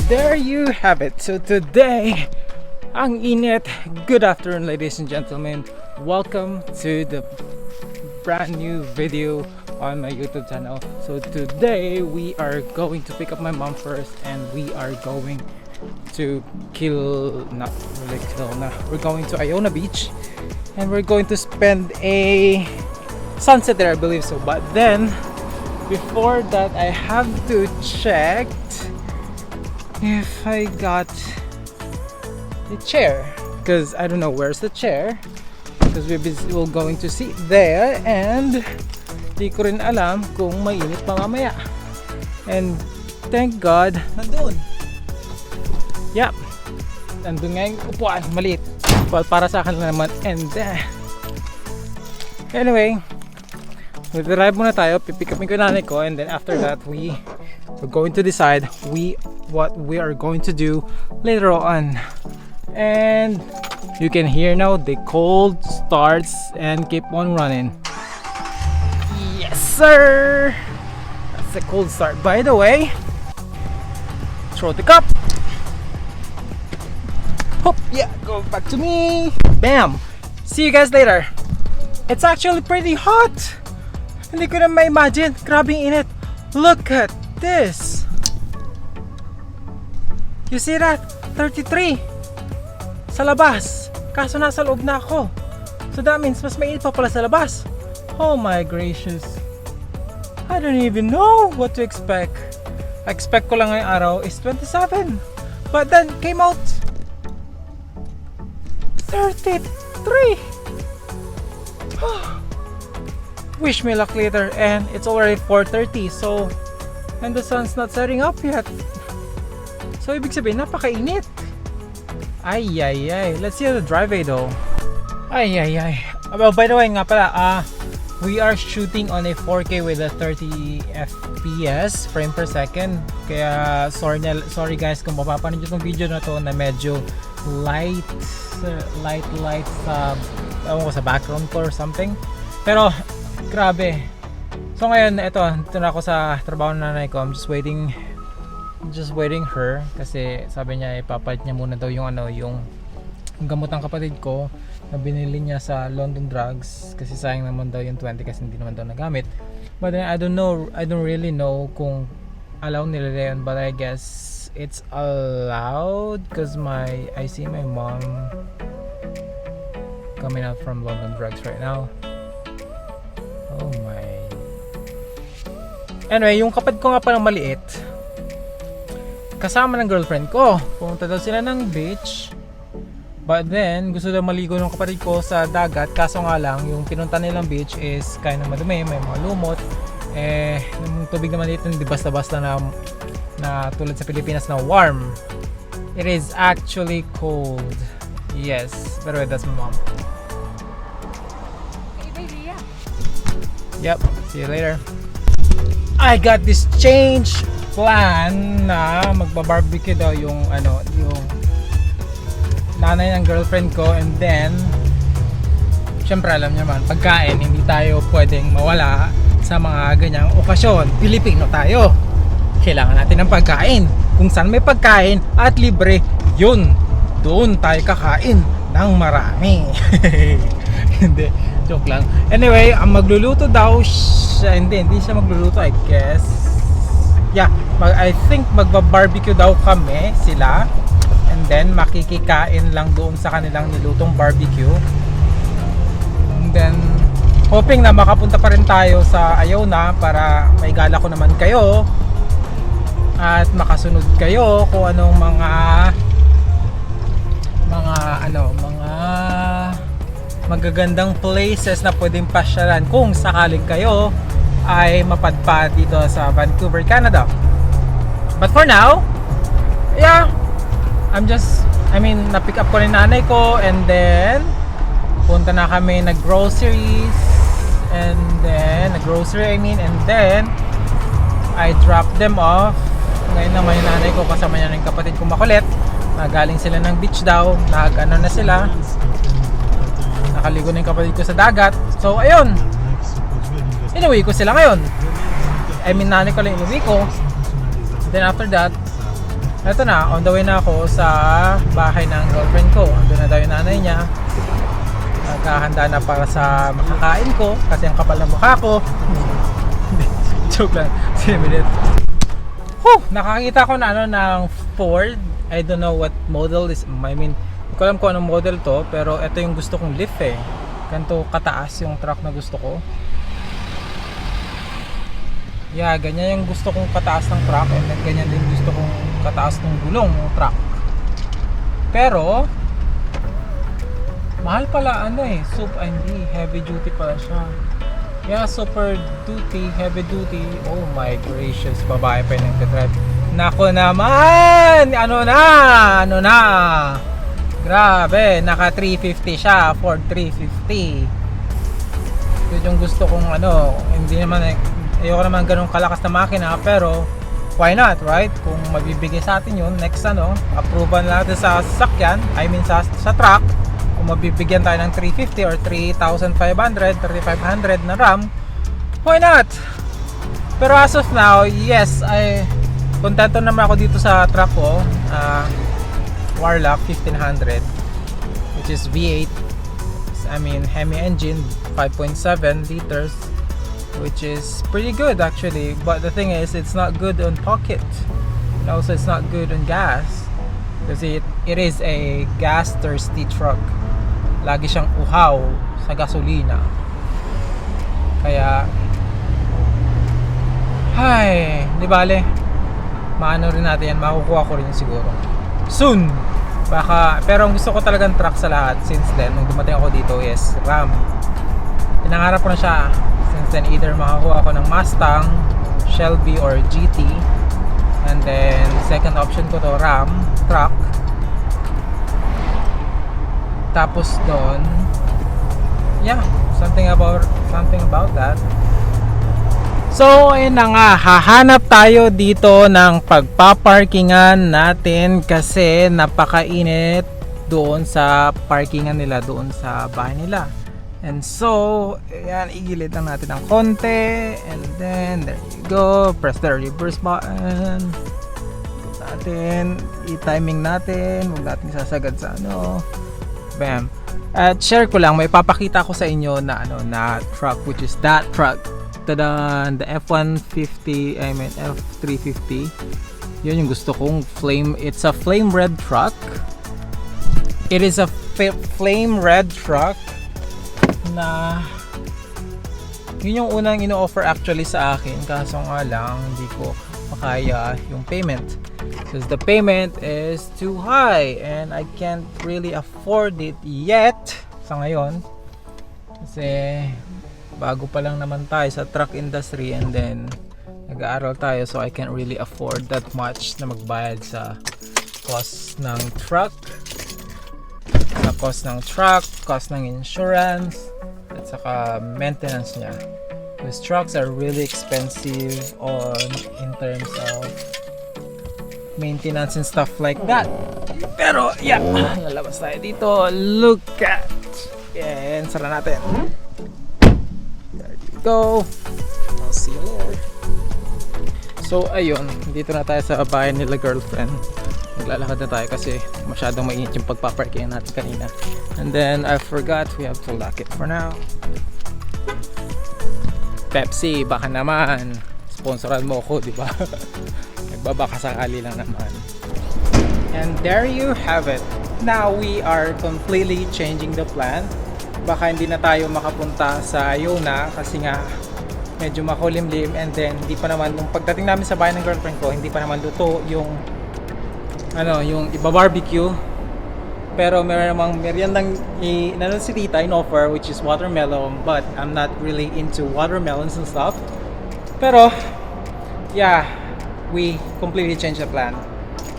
there you have it. So today, ang init. Good afternoon, ladies and gentlemen. Welcome to the brand new video on my YouTube channel. So today we are going to pick up my mom first, and we are going to we're going to Iona Beach, and we're going to spend a sunset there, I believe so. But then before that, I have to check if I got the chair, because I don't know where's the chair, because we're going to sit there, and di ko rin alam kung mainit pa mamaya. And thank God nandun. Yep, nandun nga yung upuan, maliit. Well, para sa akin lang naman. And anyway, mag-drive muna tayo, pipick upin ko nanay ko, and then after that we're going to decide what we are going to do later on. And you can hear now the cold starts and keep on running. Yes sir, that's a cold start. By the way, throw the cup. Hop, yeah, go back to me. Bam. See you guys later. It's actually pretty hot. Hindi ko na ma-imagine. Grabing init. Look at this. You see that? 33 sa labas. Kaso nasa loob na ako. So that means mas mainit pa pala sa labas. Oh my gracious. I don't even know what to expect. Expect ko lang ngayong araw is 27. But then came out 33. Wish me luck later. And it's already 4:30, so and the sun's not setting up yet. So ibig sabihin napakainit. Ay. Let's see the driveway though. Ay. Well, by the way nga pala, we are shooting on a 4K with a 30 FPS frame per second. Kaya sorry guys kung mapapanood nyo itong video na to na medyo light sa sa background ko or something. Pero grabe. So ngayon ito na ako sa trabaho ng nanay ko. I'm just waiting her kasi sabi niya ipapalit niya muna daw yung yung gamot ng kapatid ko na binili niya sa London Drugs, kasi sayang naman daw yung 20 kasi hindi naman daw nagamit. But then I don't really know kung allow nila yun, but I guess it's allowed because I see my mom coming out from London Drugs right now. Oh my. Anyway, yung kapatid ko nga palang maliit, kasama ng girlfriend ko, pumunta daw sila ng beach. But then, gusto daw maligo ng kapatid ko sa dagat. Kaso nga lang, yung pinunta nilang beach is kaya na madumi, may mga lumot. Yung tubig naman dito hindi basta-basta na tulad sa Pilipinas na warm. It is actually cold. Yes, but wait, that's my mom. Hey baby, yeah. Yep, see you later. I got this change plan na magba-barbecue daw yung yung nanay ng girlfriend ko, and then syempre alam niyo man, pagkain hindi tayo pwedeng mawala sa mga ganyang okasyon. Pilipino tayo, kailangan natin ng pagkain. Kung saan may pagkain at libre, yun, doon tayo kakain ng marami. Hindi, joke lang. Anyway, ang magluluto daw siya, hindi siya magluluto, I guess. Yeah, I think magba-barbecue daw kami sila. And then makikikain lang doon sa kanilang nilutong barbecue. And then hoping na makapunta pa rin tayo sa Iona para maigala ko naman kayo at makasunod kayo kung anong mga magagandang places na pwedeng pasyalan kung sakaling kayo ay mapadpad dito sa Vancouver, Canada. But for now, yeah, na-pick up ko rin nanay ko, and then punta na kami nag-groceries, and then and then I dropped them off. Ngayon naman yung nanay ko kasama niya ng kapatid ko makulit, nagaling sila ng beach daw, na sila, nakaligo na yung kapatid ko sa dagat. So ayun, inuwi ko sila ngayon. Nanay ko lang inuwi ko. Then after that, Eto na, on the way na ako sa bahay ng girlfriend ko. Andun na daw yung nanay niya. Naghahanda na para sa makakain ko kasi ang kapal ng mukha ko. Joke lang. 10 minutes. Nakakita ko na ng Ford. I don't know what model is. I mean, hindi ko alam kung anong model to, pero ito yung gusto kong lift eh. Ganito kataas yung truck na gusto ko. Yeah, ganyan yung gusto kong kataas ng truck, and then ganyan din gusto kong kataas ng gulong ng truck. Pero mahal pala hindi heavy duty pala siya. Yeah, super duty, heavy duty. Oh my gracious, babae pa yung nagdadrive. Nako naman! Ano na? Grabe, naka 350 siya, Ford 350. Yun yung gusto kong hindi naman ayoko naman ganun kalakas na makina, pero why not, right? Kung mabibigay sa atin yun, next approval natin sa sasakyan, I mean sa truck, kung mabibigyan tayo ng 350 or 3,500, 3,500 na RAM, why not? Pero as of now, yes, kontento naman ako dito sa truck ko, Warlock 1500, which is V8, Hemi engine, 5.7 liters, which is pretty good actually, but the thing is it's not good on pocket, and also it's not good on gas because it is a gas thirsty truck. Lagi siyang uhaw sa gasolina, kaya di bale, maano rin natin yan, makukuha ko rin siguro soon baka, pero ang gusto ko talagang truck sa lahat since then, nung dumating ako dito, is Ram. Pinangarap ko na siya since then, either makakuha ako ng Mustang, Shelby, or GT, and then second option ko to Ram truck. Tapos doon, something about that. So ayun na nga, hahanap tayo dito ng pagpaparkingan natin kasi napakainit doon sa parkingan nila, doon sa bahay nila. And so, ayan, igilid lang natin ng konti. And then, there you go. Press the reverse button. I-timing natin. Huwag natin sasagad sa Bam. At share ko lang, may papakita ko sa inyo na na truck, which is that truck. The F-150, F-350. Yun yung gusto kong it's a flame red truck. It is a flame red truck na yun yung unang ino-offer actually sa akin, kaso nga lang hindi ko makaya yung payment because the payment is too high and I can't really afford it yet sa ngayon kasi bago pa lang naman tayo sa truck industry, and then nag-aaral tayo, so I can't really afford that much na magbayad sa cost ng truck, cost ng insurance, at saka maintenance niya. Because trucks are really expensive in terms of maintenance and stuff like that. Pero lalabas tayo dito. Look at, yan, sara natin. There you go. I'll see you later. So ayun, dito na tayo sa bahay nila girlfriend. Maglalakad na tayo kasi masyadong mainit yung pagpaparkingan natin kanina. And then I forgot, we have to lock it for now. Pepsi, baka naman sponsoran mo ako, di ba? Nagbabaka sakali lang naman. And there you have it. Now we are completely changing the plan. Baka hindi na tayo makapunta sa Iona kasi nga medyo makulimlim, and then hindi pa naman, nung pagdating namin sa bahay ng girlfriend ko, hindi pa naman luto yung yung iba-barbecue. Pero meron namang meriendang si tita in offer, which is watermelon, but I'm not really into watermelons and stuff. Pero we completely changed the plan.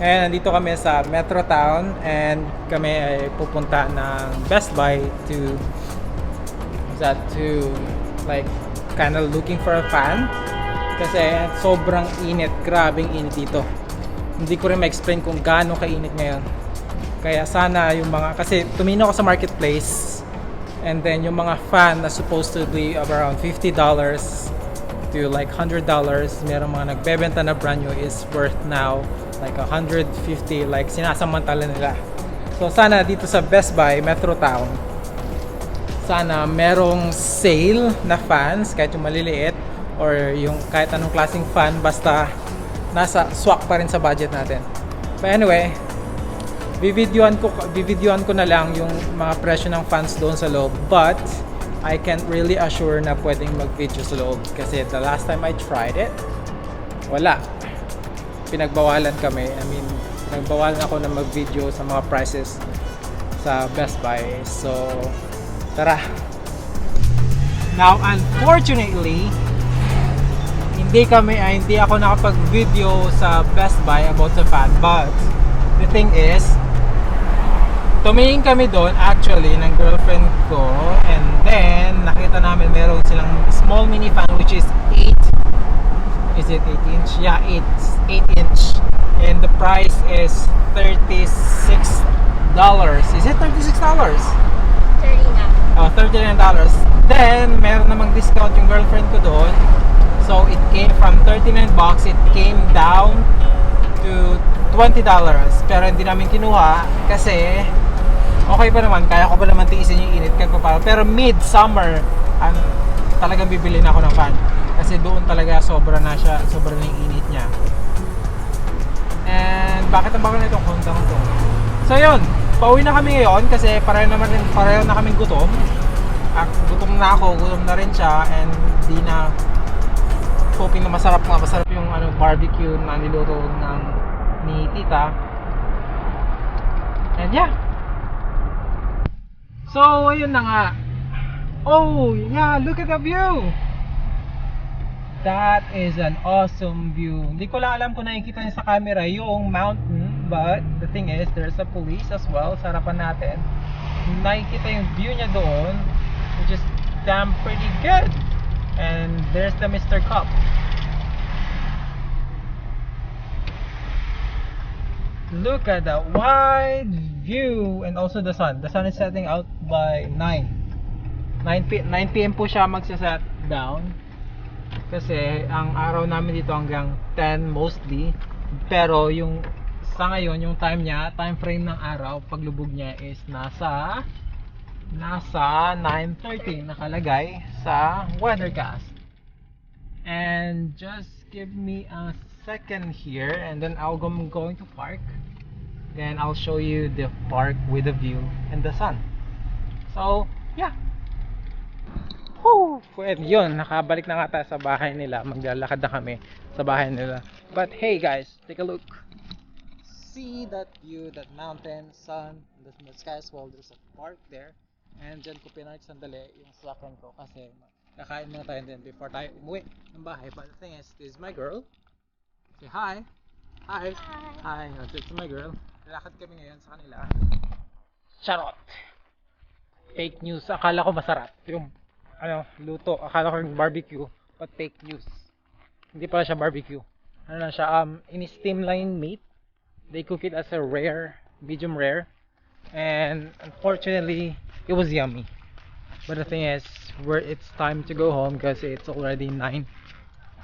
And nandito kami sa Metro Town, and kami ay pupunta ng Best Buy to like kind of looking for a fan kasi sobrang init, grabing init dito. Hindi ko rin ma-explain kung gaano kainit ngayon. Kaya sana yung kasi tumingin ako sa marketplace, and then yung mga fan na supposed to be around $50 to like $100, merong mga nagbebenta na brand new is worth now like 150, like sinasamantala nila. So sana dito sa Best Buy Metro Town, sana merong sale na fans, kahit yung maliliit or yung kahit anong klaseng fan, basta nasa swak pa rin sa budget natin. But anyway, bibidyoan ko na lang yung mga presyo ng fans doon sa loob, but I can't really assure na pwedeng mag-video sa loob kasi the last time I tried it, wala. Pinagbawalan kami. I mean, nagbawalan ako na mag-video sa mga prices sa Best Buy. So, tara. Now, unfortunately, hindi ako nakapag-video sa Best Buy about the fan, but the thing is, tumingin kami doon actually ng girlfriend ko, and then nakita namin meron silang small mini fan which is 8, is it 8 inch? Yeah, 8 inch, and the price is $36. Is it $36? 30 na. Oh, $39. Then meron namang discount yung girlfriend ko doon, so it came from $39, it came down to $20, pero hindi namin kinuha kasi okay pa naman, kaya ko pa naman tiisin yung init kahit pa. Pero mid-summer, talagang bibili na ako ng fan. Kasi doon talaga sobra na yung init niya. And bakit ang bago na itong Honda ko to? So yun, pauwi na kami ngayon kasi pareho na kaming gutom. Gutom na ako, gutom na rin siya, and di na hoping na masarap yung barbecue na niluto ni tita. And yeah. So, ayun na nga. Oh, yeah, look at the view. That is an awesome view. Hindi ko lang alam kung nakikita niyo sa camera yung mountain, but the thing is, there's a police as well sa harapan natin. Nakikita yung view niya doon, which is damn pretty good. And there's the Mr. Cup. Look at that wide view, and also the sun. The sun is setting out by 9 p.m. po siya magsa-set down. Kasi ang araw namin dito hanggang 10 mostly. Pero yung sa ngayon, yung time frame ng araw, paglubog niya is nasa 9:30 nakalagay sa weathercast. And just give me a second here, and then I'm going to park. Then I'll show you the park with the view and the sun. So, yeah. Whew! Pwede yun, nakabalik na nga tayo sa bahay nila. Maglalakad na kami sa bahay nila. But hey guys, take a look. See that view, that mountain, sun, the sky as well. There's a park there. And dyan ko pinark sandali yung sasakyan ko kasi kakain muna tayo din before tayo umuwi ng bahay. But the thing is, this is my girl. Say hi. Hi. Hi. This is my girl. Lalakad kami ngayon sa kanila. Charot. Fake news. Akala ko masarap yung luto. Akala ko yung barbecue, but fake news. Hindi pala siya barbecue. Ano lang siya, in-steam lang yung meat. They cook it as a rare, medium rare. And unfortunately, it was yummy. But the thing is, it's time to go home because it's already 9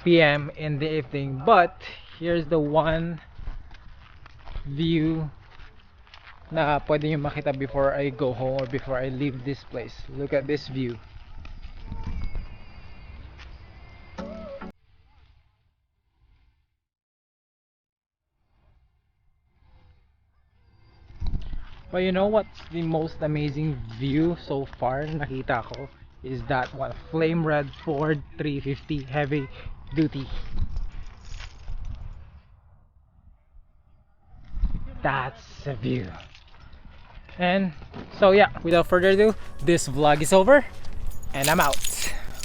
p.m. in the evening. But here's the one view na pwede nyo makita before I go home or before I leave this place. Look at this view. But you know what's the most amazing view so far na nakita ko? Is that one flame red Ford 350 heavy duty. That's a view. And so yeah, without further ado, this vlog is over and I'm out.